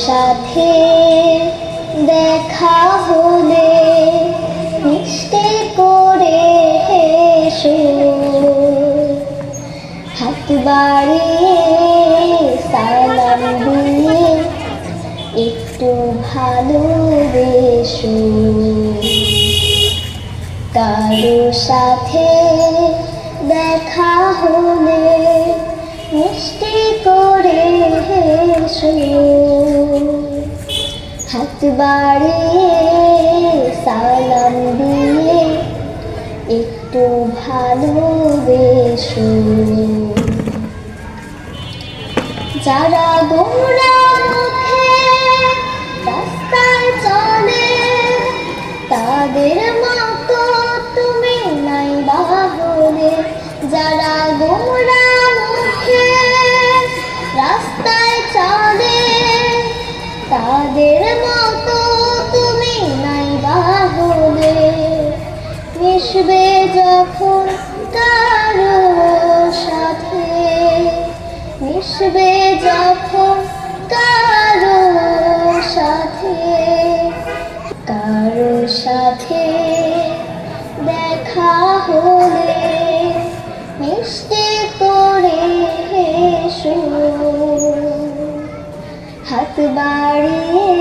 সাথে দেখা হলে মিষ্টি করে হেসো, হাত বাড়িয়ে সালাম দিয়ে একটু ভালোবেসো। কারো সাথে দেখা হলে মিষ্টি করে হেসো, হাত বাড়িয়ে সালাম দিয়ে একটু ভালোবেসো। যারা গোমরা মুখে রাস্তায় চলে তাদের মতো তুমি নাই বাহলে। যারা গোমরা মুখে রাস্তায় চলে তাদের মতো তুমি নাই বাহলে। মিশবে যখন কারো সাথে, মিশবে যখন কারো সাথে, কারো সাথে দেখা হলে মিষ্টি করে হেসো, হাত বাড়িয়ে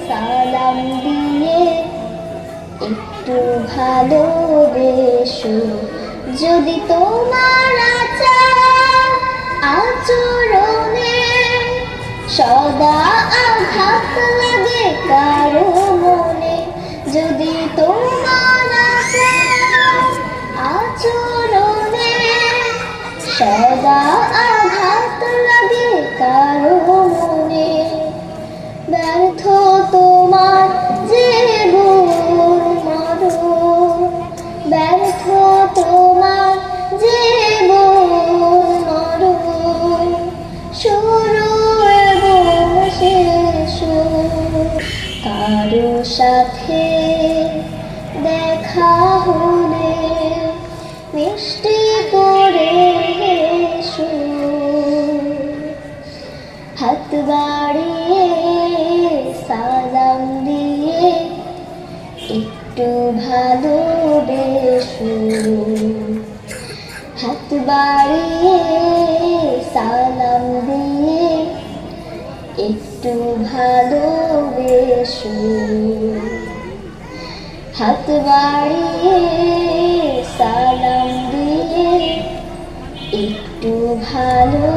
সালাম দিয়ে একটু ভালোবেসো। যদি তোমার আচরণে সদা আঘাত লাগে কারো মনে, যদি তোমার আচরণে সদা আঘাত লাগে কারো মনে, ব্যর্থ তোমার জীবন মরণ, ব্যর্থ তোমার জীবন মরণ, শুরু এবং শেষ। কারো সাথে দেখা হলে মিষ্টি করে হেসো, হাত বাড়িয়ে সালাম দিয়ে একটু ভালোবেসো, হাত বাড়িয়ে সালাম দিয়ে একটু ভালোবেসো, হাত বাড়িয়ে সালাম দিয়ে একটু ভালো